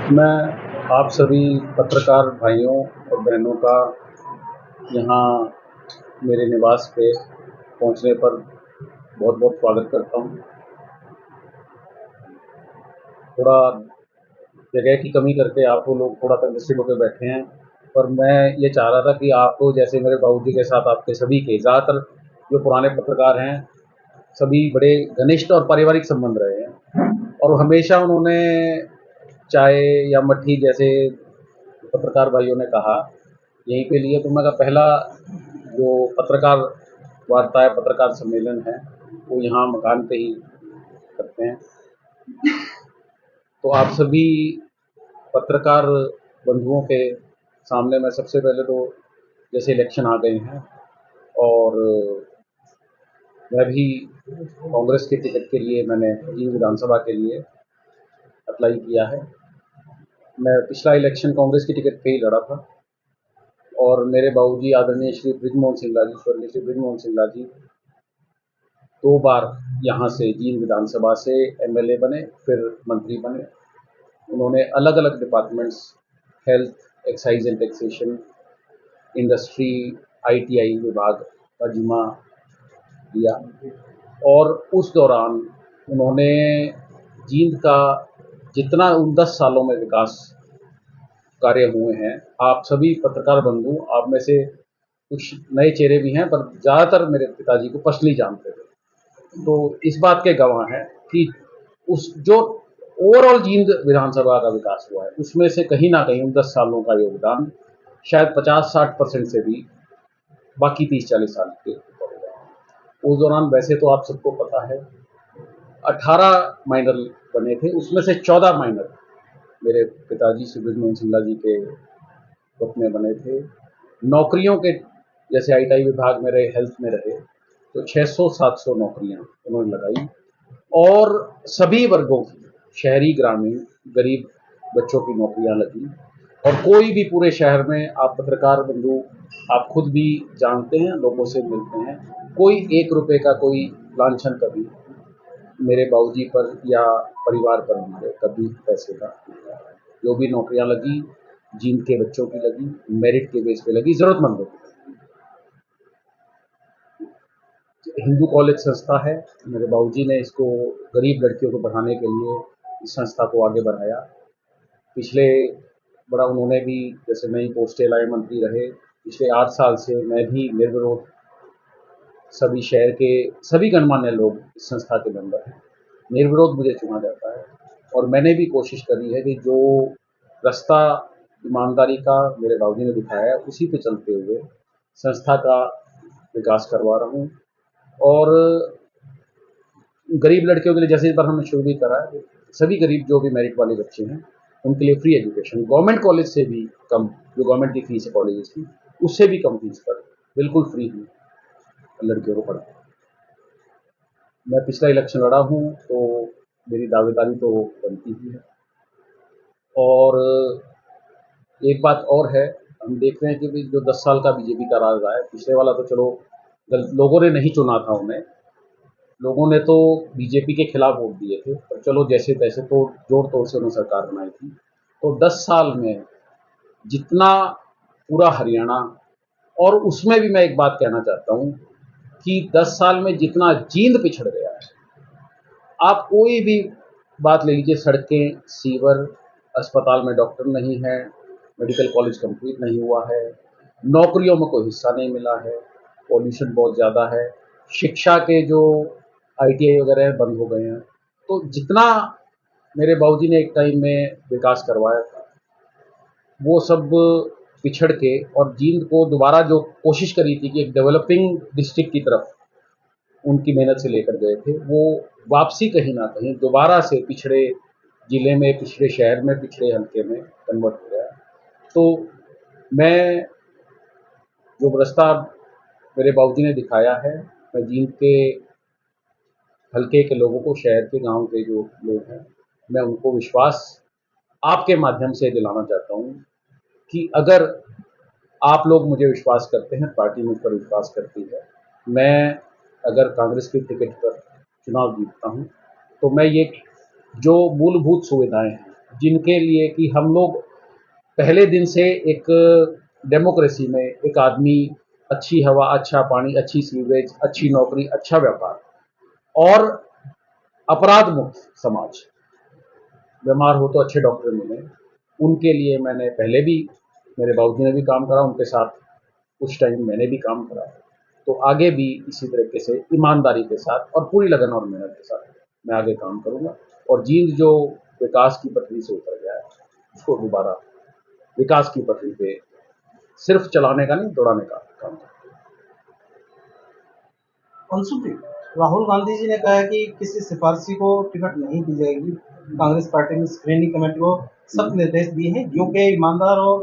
मैं आप सभी पत्रकार भाइयों और बहनों का यहाँ मेरे निवास पे पहुँचने पर बहुत बहुत स्वागत करता हूँ। थोड़ा जगह की कमी करके आप लोग थोड़ा कंजेस्टेड होकर बैठे हैं, पर मैं ये चाह रहा था कि आप जैसे मेरे बाबूजी के साथ आपके सभी के ज़्यादातर जो पुराने पत्रकार हैं, सभी बड़े घनिष्ठ और पारिवारिक संबंध रहे हैं और हमेशा उन्होंने चाय या मट्ठी जैसे पत्रकार भाइयों ने कहा यहीं पे लिए, तो मैं का पहला जो पत्रकार वार्ता है, पत्रकार सम्मेलन है, वो यहाँ मकान पे ही करते हैं। तो आप सभी पत्रकार बंधुओं के सामने मैं सबसे पहले तो जैसे इलेक्शन आ गए हैं और मैं भी कांग्रेस के टिकट के लिए मैंने जींद विधानसभा के लिए अप्लाई किया है। मैं पिछला इलेक्शन कांग्रेस की टिकट पे ही लड़ा था और मेरे बाबूजी आदरणीय श्री बृजमोहन सिंगला जी, स्वर्गीय श्री बृजमोहन सिंगला जी 2 बार यहाँ से जींद विधानसभा से एमएलए बने, फिर मंत्री बने। उन्होंने अलग अलग departments, health, excise and taxation, industry, ITI विभाग का जिम्मा दिया और उस दौरान उन्होंने जींद का जितना उन 10 सालों में विकास कार्य हुए हैं, आप सभी पत्रकार बंधु, आप में से कुछ नए चेहरे भी हैं, पर ज़्यादातर मेरे पिताजी को पर्सनली जानते थे। तो इस बात के गवाह हैं कि उस जो ओवरऑल जींद विधानसभा का विकास हुआ है, उसमें से कहीं ना कहीं उन 10 सालों का योगदान शायद 50-60% से भी बाकी 30-40 साल के उस दौरान। वैसे तो आप सबको पता है 18 माइनर बने थे, उसमें से 14 माइनर मेरे पिताजी श्री बृजमोहन सिंगला जी के वक्त में बने थे। नौकरियों के जैसे आईटीआई विभाग में रहे, हेल्थ में रहे, तो 600-700 नौकरियां उन्होंने लगाई और सभी वर्गों की, शहरी, ग्रामीण, गरीब बच्चों की नौकरियां लगी। और कोई भी पूरे शहर में, आप पत्रकार बंधु आप खुद भी जानते हैं, लोगों से मिलते हैं, कोई 1 रुपए का कोई लांछन कभी मेरे बाबूजी पर या परिवार पर हमारे कभी पैसे का। जो भी नौकरियां लगी जींद के बच्चों की लगी, मेरिट के बेस पे लगी, जरूरतमंदों की। हिंदू कॉलेज संस्था है, मेरे बाबूजी ने इसको गरीब लड़कियों को पढ़ाने के लिए इस संस्था को आगे बढ़ाया। पिछले बड़ा उन्होंने भी जैसे नई पोस्टें लाए, मंत्री रहे। पिछले 8 साल से मैं भी निर्विरोध, सभी शहर के सभी गणमान्य लोग इस संस्था के मेंबर हैं, निर्विरोध मुझे चुना जाता है और मैंने भी कोशिश करी है कि जो रास्ता ईमानदारी का मेरे बाबूजी ने दिखाया है, उसी पे चलते हुए संस्था का विकास करवा रहा हूँ। और गरीब लड़कियों के लिए जैसे इस बार हमने शुरू भी करा है, सभी गरीब जो भी मेरिट वाले बच्चे हैं उनके लिए फ्री एजुकेशन, गवर्नमेंट कॉलेज से भी कम, जो गवर्नमेंट की फीस है कॉलेज की, उससे भी कम फीस पर बिल्कुल फ्री ही लड़कियों को पढ़ा। मैं पिछला इलेक्शन लड़ा हूँ तो मेरी दावेदारी तो बनती ही है। और एक बात और है, हम देख रहे हैं कि जो 10 साल का बीजेपी का राज रहा है, पिछले वाला तो चलो लोगों ने नहीं चुना था उन्हें, लोगों ने तो बीजेपी के खिलाफ वोट दिए थे, पर चलो जैसे तैसे तो जोड़ तोड़ से उन्होंने सरकार बनाई थी। तो 10 साल में जितना पूरा हरियाणा, और उसमें भी मैं एक बात कहना चाहता हूँ कि 10 साल में जितना जींद पिछड़ गया है, आप कोई भी बात ले लीजिए, सड़कें, सीवर, अस्पताल में डॉक्टर नहीं है, मेडिकल कॉलेज कंप्लीट नहीं हुआ है, नौकरियों में कोई हिस्सा नहीं मिला है, पॉल्यूशन बहुत ज़्यादा है, शिक्षा के जो आईटीआई वगैरह हैं बंद हो गए हैं। तो जितना मेरे बाबूजी ने एक टाइम में विकास करवाया था, वो सब पिछड़ के, और जींद को दोबारा जो कोशिश करी थी कि एक डेवलपिंग डिस्ट्रिक्ट की तरफ उनकी मेहनत से लेकर गए थे, वो वापसी कहीं ना कहीं दोबारा से पिछड़े जिले में, पिछड़े शहर में, पिछड़े हल्के में कन्वर्ट हो गया। तो मैं जो रास्ता मेरे बाबूजी ने दिखाया है, मैं जींद के हल्के के लोगों को, शहर के, गांव के जो लोग हैं, मैं उनको विश्वास आपके माध्यम से दिलाना चाहता हूँ कि अगर आप लोग मुझे विश्वास करते हैं, पार्टी मुझ पर विश्वास करती है, मैं अगर कांग्रेस की टिकट पर चुनाव जीतता हूँ, तो मैं ये जो मूलभूत सुविधाएं हैं जिनके लिए कि हम लोग पहले दिन से एक डेमोक्रेसी में एक आदमी अच्छी हवा, अच्छा पानी, अच्छी सीवरेज, अच्छी नौकरी, अच्छा व्यापार और अपराध मुक्त समाज, बीमार हो तो अच्छे डॉक्टर मिले, उनके लिए मैंने पहले भी, मेरे बाबूजी ने भी काम करा उनके साथ, कुछ टाइम मैंने भी काम करा, तो आगे भी इसी तरीके से ईमानदारी के साथ और पूरी लगन और मेहनत के साथ मैं आगे काम करूँगा और जींद जो विकास की पटरी से उतर गया है उसको दोबारा विकास की पटरी पे सिर्फ चलाने का नहीं, दौड़ाने का काम करूँगा। अंशु जी, राहुल गांधी जी ने कहा है कि किसी सिफारिशी को टिकट नहीं दी जाएगी। कांग्रेस पार्टी ने स्क्रीनिंग कमेटी को सख्त निर्देश दिए हैं, जो कि ईमानदार और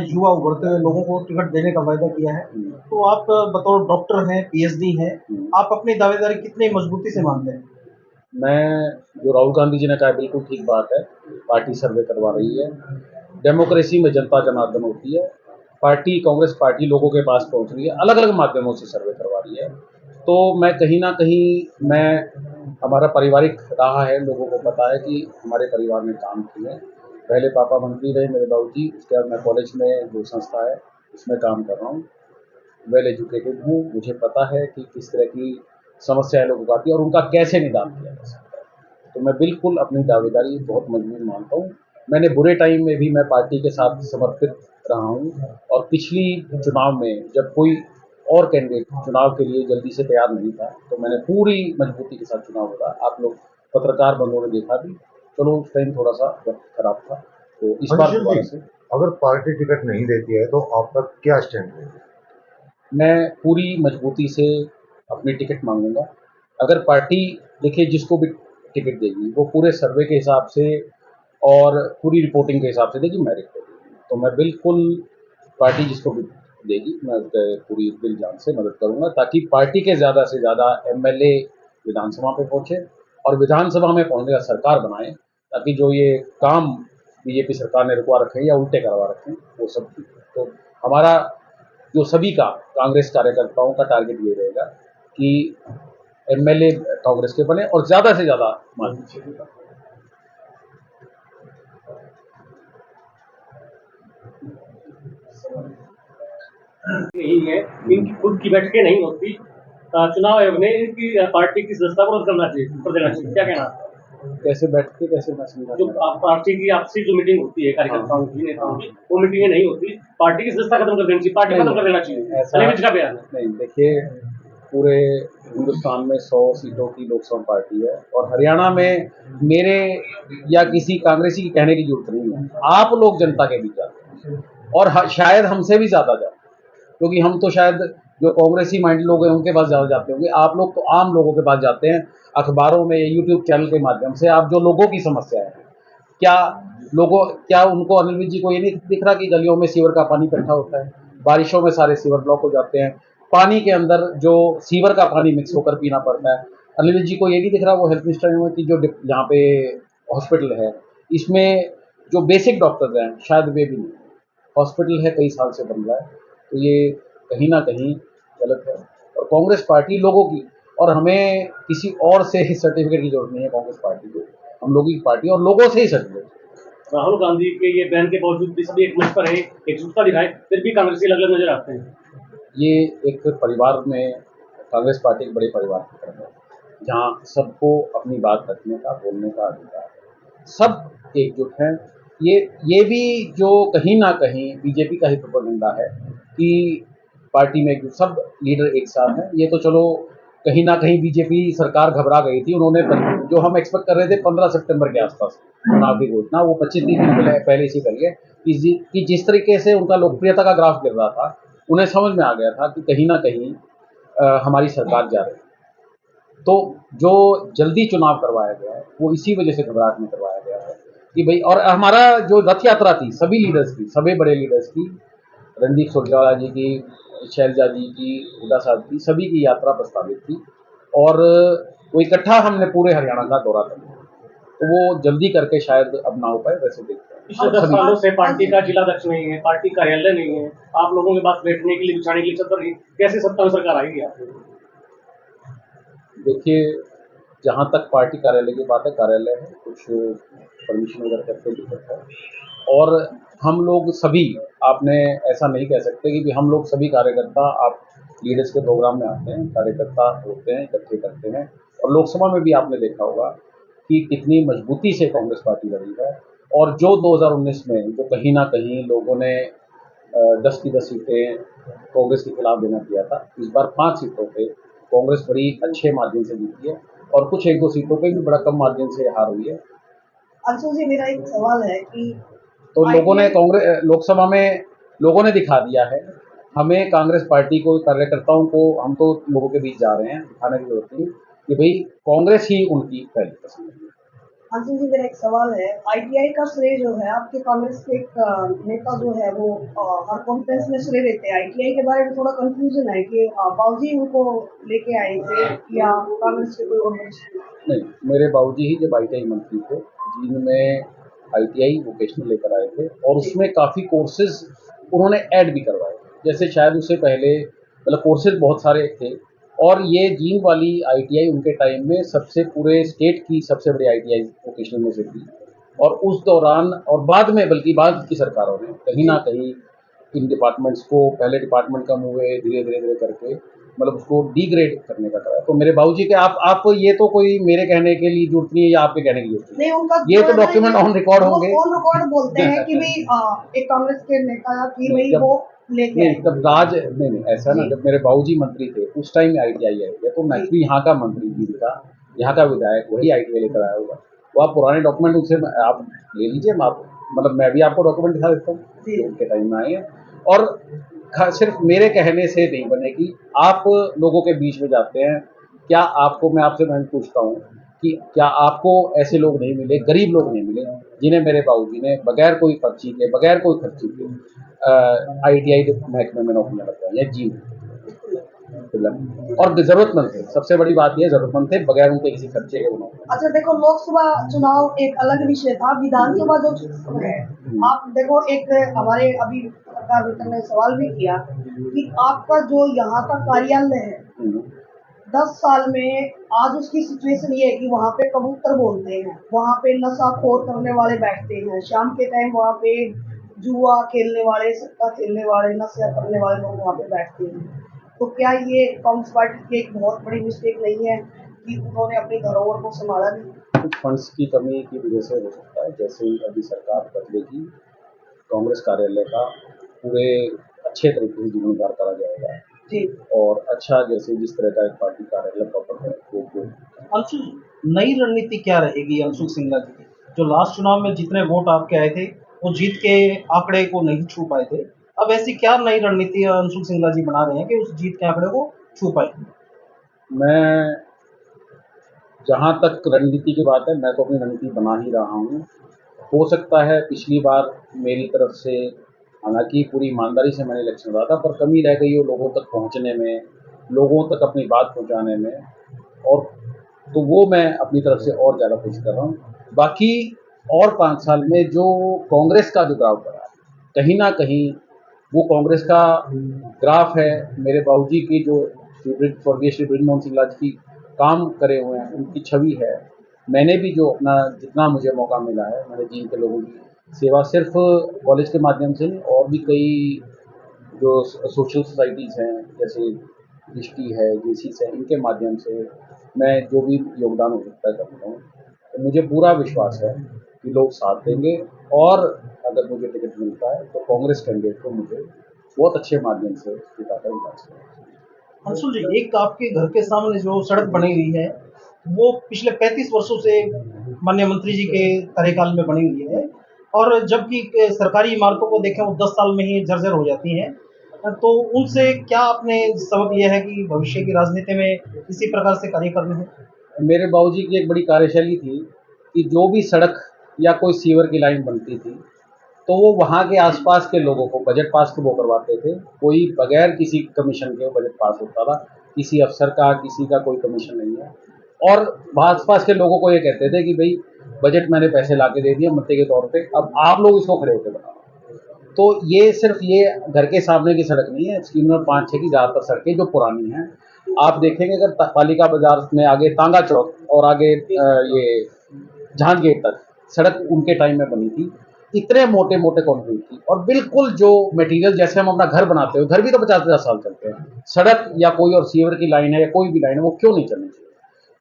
युवा उभरते हुए लोगों को टिकट देने का वायदा किया है। तो आप बतौर डॉक्टर हैं, पीएचडी हैं, आप अपनी दावेदारी कितनी मजबूती से मानते हैं? मैं जो राहुल गांधी जी ने कहा बिल्कुल ठीक बात है, पार्टी सर्वे करवा रही है, डेमोक्रेसी में जनता जनार्दन होती है, पार्टी कांग्रेस पार्टी लोगों के पास पहुंच रही है, अलग अलग माध्यमों से सर्वे करवा रही है, तो मैं कहीं ना कहीं मैं हमारा पारिवारिक रहा है, लोगों को पता है कि हमारे परिवार में काम किए, पहले पापा मंत्री रहे मेरे बाबूजी, उसके बाद मैं कॉलेज में जो संस्था है उसमें काम कर रहा हूँ, वेल एजुकेटेड हूँ, मुझे पता है कि किस तरह की समस्याएं लोगों को आती है और उनका कैसे निदान किया जा सकता है, तो मैं बिल्कुल अपनी दावेदारी बहुत मजबूत मानता हूँ। मैंने बुरे टाइम में भी मैं पार्टी के साथ समर्पित रहा हूँ और पिछली चुनाव में जब कोई और कैंडिडेट चुनाव के लिए जल्दी से तैयार नहीं था तो मैंने पूरी मजबूती के साथ चुनाव लड़ा। आप लोग पत्रकार बंधुओं ने देखा भी, चलो उस टाइम थोड़ा सा वक्त खराब था, तो इस बार दोबारा से अगर पार्टी टिकट नहीं देती है तो आपका क्या स्टैंड है? मैं पूरी मजबूती से अपनी टिकट मांगूंगा। अगर पार्टी देखिए जिसको भी टिकट देगी वो पूरे सर्वे के हिसाब से और पूरी रिपोर्टिंग के हिसाब से देगी, मेरिट पे देगी, तो मैं बिल्कुल पार्टी जिसको भी देगी मैं उसके पूरी दिल जान से मदद करूंगा ताकि पार्टी के ज़्यादा से ज़्यादा एमएलए विधानसभा पे पहुंचे और विधानसभा में पहुंचने का सरकार बनाए ताकि जो ये काम बीजेपी सरकार ने रुकवा रखे हैं या उल्टे करवा रखे हैं वो सब ठीक है। तो हमारा जो सभी का कांग्रेस कार्यकर्ताओं का टारगेट ये रहेगा कि एमएलए कांग्रेस के बने और ज़्यादा से ज़्यादा मार्जिन से जीता। नहीं है, इनकी खुद की बैठकें नहीं होती, चुनाव आयोग ने इनकी पार्टी की सदस्यता को रद्द करना चाहिए, कर देना चाहिए, क्या कहना? कैसे बैठते कैसे मैं समझा जो पार्टी की आपसी जो मीटिंग होती है कार्यकर्ताओं की, नेताओं की, वो मीटिंगें नहीं होती, पार्टी की सदस्यता खत्म कर देनी चाहिए, पार्टी खत्म कर देना चाहिए, अनिल का बयान है। नहीं, देखिए पूरे हिंदुस्तान में 100 सीटों की लोकसभा पार्टी है और हरियाणा में मेरे या किसी कांग्रेसी की कहने की जरूरत नहीं है, आप लोग जनता के बीच जाते हैं और शायद हमसे भी ज्यादा जाते हैं क्योंकि हम तो शायद जो कांग्रेसी माइंड लोग हैं उनके पास ज्यादा जाते होंगे, आप लोग तो आम लोगों के पास जाते हैं, अखबारों में यूट्यूब चैनल के माध्यम से आप जो लोगों की समस्या है, क्या उनको अनिल विज जी को ये नहीं दिख रहा कि गलियों में सीवर का पानी इकट्ठा होता है, बारिशों में सारे सीवर ब्लॉक हो जाते हैं, पानी के अंदर जो सीवर का पानी मिक्स होकर पीना पड़ता है, अनिल विज जी को ये नहीं दिख रहा वो हेल्थ मिनिस्टर में कि जो यहाँ पे हॉस्पिटल है इसमें जो बेसिक डॉक्टर हैं शायद वे भी नहीं, हॉस्पिटल है कई साल से बन रहा है, तो ये कहीं ना कहीं गलत है और कांग्रेस पार्टी लोगों की और हमें किसी और से सर्टिफिकेट की जरूरत नहीं है, कांग्रेस पार्टी को हम लोगों की पार्टी और लोगों से ही सर्टिफिकेट। राहुल गांधी के ये बयान के बावजूद भी सभी एक मंच पर है, एकजुटता दिखाए, फिर भी कांग्रेसी अलग अलग नजर आते हैं। ये एक परिवार में कांग्रेस पार्टी एक बड़े परिवार की तरह है जहाँ सबको अपनी बात रखने का बोलने का अधिकार है, सब एकजुट हैं। ये भी जो कहीं ना कहीं बीजेपी का ही प्रोपेगेंडा है कि पार्टी में सब लीडर एक साथ हैं, ये तो चलो कहीं ना कहीं बीजेपी सरकार घबरा गई थी, उन्होंने जो हम एक्सपेक्ट कर रहे थे 15 सितंबर के आसपास चुनाव की घोषणा वो 25-30 दिन पहले से करिए कि जिस तरीके से उनका लोकप्रियता का ग्राफ गिर रहा था उन्हें समझ में आ गया था कि कहीं ना कहीं हमारी सरकार जा रही है, तो जो जल्दी चुनाव करवाया गया है वो इसी वजह से घबराहट में करवाया गया है कि भाई, और हमारा जो रथ यात्रा थी सभी लीडर्स की, सभी बड़े लीडर्स की, रणदीप सुरजेवाला जी की, शैलजा जी की, हुड्डा साहब की, सभी की यात्रा प्रस्तावित थी और वो इकट्ठा हमने पूरे हरियाणा का दौरा कर लिया, तो वो जल्दी करके शायद अब ना हो पाए, वैसे देखते हैं। पिछले 10 सालों से पार्टी का जिला अध्यक्ष नहीं है, पार्टी कार्यालय नहीं है, आप लोगों के पास बैठने के लिए, बिछाने के लिए चद्दर नहीं, कैसे सत्ता में सरकार आएगी आपको? देखिए जहाँ तक पार्टी कार्यालय की बात है, कार्यालय है, कुछ परमिशन वगैरह करके दिक्कत है। और हम लोग सभी, आपने ऐसा नहीं कह सकते कि हम लोग सभी कार्यकर्ता, आप लीडर्स के प्रोग्राम में आते हैं, कार्यकर्ता होते हैं, इकट्ठे करते हैं, और लोकसभा में भी आपने देखा होगा कि कितनी मजबूती से कांग्रेस पार्टी लड़ी है। और जो 2019 में जो कहीं ना कहीं लोगों ने 10 की 10 सीटें कांग्रेस के खिलाफ देना किया था, इस बार 5 सीटों पे कांग्रेस बड़ी अच्छे मार्जिन से जीती है, और कुछ 1-2 सीटों पे भी बड़ा कम मार्जिन से हार हुई है। अंशु जी, मेरा एक सवाल है कि तो लोगों ने कांग्रेस लोकसभा में लोगों ने दिखा दिया है, हमें कांग्रेस पार्टी को, कार्यकर्ताओं को, हम तो लोगों के बीच जा रहे हैं, दिखाने की जरूरत नहीं कि भाई कांग्रेस ही उनकी पहली पसंद है। अंशु जी, मेरा एक सवाल है, आईटीआई का श्रेय जो है आपके कांग्रेस के एक नेता जो है वो हर कॉन्फ्रेंस में श्रेय देते हैं। आईटीआई के बारे में थोड़ा कंफ्यूजन है कि बाबूजी उनको लेके आए थे या कांग्रेस के कोई और नहीं, मेरे बाबूजी ही जब आईटीआई मंत्री थे, जिनमें आईटीआई वोकेशनल लेकर आए थे, और उसमें काफ़ी कोर्सेज उन्होंने ऐड भी करवाए, जैसे शायद उससे पहले मतलब कोर्सेज बहुत सारे थे। और ये जींद वाली आईटीआई उनके टाइम में सबसे, पूरे स्टेट की सबसे बड़ी आईटीआई वोकेशनल में से थी। और उस दौरान और बाद में, बल्कि बाद की सरकारों ने कहीं ना कहीं इन डिपार्टमेंट्स को, पहले डिपार्टमेंट कम हुए, धीरे धीरे धीरे करके मतलब उसको डिग्रेड करने का कराया। तो मेरे बाबूजी के, आप ये तो कोई मेरे कहने के लिए जरूरत नहीं है या आपके कहने की जरूरत नहीं नहीं, उनका ये तो डॉक्यूमेंट ऑन रिकॉर्ड होंगे। ऑन रिकॉर्ड बोलते हैं कि भाई एक कांग्रेस के नेता की भाई वो लेके नहीं, तब राज नहीं ऐसा ना, जब मेरे बाबूजी मंत्री थे उस टाइम में आईटीआई आई है, तो मैं भी यहाँ का मंत्री भी था, यहाँ का विधायक, वही आईटीआई लेकर आया होगा। तो आप पुराने डॉक्यूमेंट उनसे आप ले लीजिए, मतलब मैं भी आपको डॉक्यूमेंट दिखा देता हूँ जो उनके टाइम में आए हैं। और सिर्फ मेरे कहने से नहीं बनेगी, आप लोगों के बीच में जाते हैं, क्या आपको, मैं आपसे मैं पूछता हूँ कि क्या आपको ऐसे लोग नहीं मिले, गरीब लोग नहीं मिले, जिन्हें मेरे बाबूजी ने बगैर कोई खर्ची के, बगैर कोई खर्ची के आईटीआई महकमे में नौकरियां लगवाई है जी। और जरूरतमंद थे, सबसे बड़ी बात यह जरूरतमंद थे, बगैर उनके किसी खर्चे के उन्होंने। अच्छा देखो, लोकसभा चुनाव एक अलग विषय था, विधानसभा जो चुनाव है, आप देखो एक हमारे अभी पत्रकार मित्र ने सवाल भी किया कि आपका जो यहाँ का कार्यालय है 10 साल में आज उसकी सिचुएशन ये है कि वहाँ पे कबूतर बोलते हैं, वहाँ पे नशाखोर करने वाले बैठते हैं, शाम के टाइम वहाँ पे जुआ खेलने वाले, सट्टा खेलने वाले, नशा करने वाले लोग वहाँ पे बैठते हैं। तो क्या ये कांग्रेस पार्टी की एक बहुत बड़ी मिस्टेक नहीं है कि उन्होंने अपनी धरोहर को संभाला नहीं? कुछ फंड्स की कमी की वजह से हो सकता है। जैसे ही अभी सरकार बदलेगी, कांग्रेस कार्यालय का पूरे अच्छे तरीके से जीर्णोद्धार करा जाएगा जी। और अच्छा, जैसे जिस तरह का एक पार्टी कार्यालय प्रॉपर है वो अंशु, नई रणनीति क्या रहेगी अंशु सिंगला जी की? जो लास्ट चुनाव में जितने वोट आपके आए थे वो जीत के आंकड़े को नहीं छू पाए थे, अब ऐसी क्या नई रणनीति अंशु सिंगला जी बना रहे हैं कि उस जीत के आंकड़े को छू पाए? मैं, जहाँ तक रणनीति की बात है, मैं तो अपनी रणनीति बना ही रहा हूँ। हो सकता है पिछली बार मेरी तरफ से, हालांकि पूरी ईमानदारी से मैंने इलेक्शन लड़ा था, पर कमी रह गई हो लोगों तक पहुँचने में, लोगों तक अपनी बात पहुँचाने में, और तो वो मैं अपनी तरफ से और ज़्यादा कोशिश कर रहा हूँ। बाकी और 5 साल में जो कांग्रेस का जो ग्राफ बढ़ा, कहीं ना कहीं वो कांग्रेस का ग्राफ है। मेरे बाबूजी की जो स्वर्गीय श्री बृजमोहन सिंगला जी की काम करे हुए हैं, उनकी छवि है। मैंने भी जो अपना, जितना मुझे मौका मिला है, मैंने जींद के लोगों की सेवा सिर्फ कॉलेज के माध्यम से नहीं, और भी कई जो सोशल सोसाइटीज़ हैं, जैसे दृष्टि है, जेसीस है, इनके माध्यम से मैं जो भी योगदान हो सकता है करता हूँ। तो मुझे पूरा विश्वास है कि लोग साथ देंगे, और अगर मुझे टिकट मिलता है तो कांग्रेस कैंडिडेट को मुझे बहुत अच्छे माध्यम से जिताकर विकास करेंगे। अंशुल जी, एक आपके घर के सामने जो सड़क बनी हुई है वो पिछले 35 वर्षों से माननीय मंत्री जी के कार्यकाल में बनी हुई है, और जबकि सरकारी इमारतों को देखें वो 10 साल में ही जर्जर हो जाती हैं। तो उनसे क्या आपने, सबक यह है कि भविष्य की राजनीति में इसी प्रकार से कार्य करने हैं? मेरे बाबूजी की एक बड़ी कार्यशैली थी कि जो भी सड़क या कोई सीवर की लाइन बनती थी, तो वो वहाँ के आसपास के लोगों को बजट पास वो करवाते थे। कोई बगैर किसी कमीशन के वो बजट पास होता था, किसी अफसर का, किसी का कोई कमीशन नहीं है। और आसपास के लोगों को ये कहते थे कि भाई बजट मैंने पैसे ला के दे दिए मत्ते के तौर पे, अब आप लोग इसको खड़े होकर बनाओ। तो ये सिर्फ ये घर के सामने की सड़क नहीं है, स्कीम नंबर 5-6 की ज़्यादातर सड़कें जो पुरानी हैं, आप देखेंगे अगर पालिका बाजार में आगे तांगा चौक और आगे ये जहांगीर तक सड़क उनके टाइम में बनी थी, इतने मोटे मोटे कंक्रीट थी, और बिल्कुल जो मटेरियल जैसे हम अपना घर बनाते हो, घर भी तो 50-50 साल चलते हैं, सड़क या कोई और सीवर की लाइन है या कोई भी लाइन है, वो क्यों नहीं चलनी चाहिए।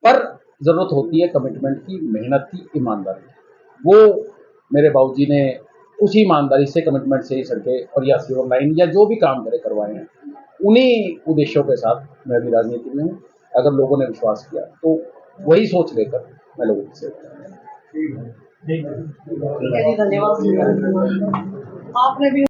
पर जरूरत होती है कमिटमेंट की, मेहनत की, ईमानदारी की। वो मेरे बाबूजी ने उसी ईमानदारी से, कमिटमेंट से ही सड़कें और या सीवर लाइन या जो भी काम करे करवाए हैं। उन्हीं उद्देश्यों के साथ मैं भी राजनीति में हूँ। अगर लोगों ने विश्वास किया तो वही सोच लेकर मैं लोगों की सेवा करूँगा। ठीक है जी, धन्यवाद। आपने भी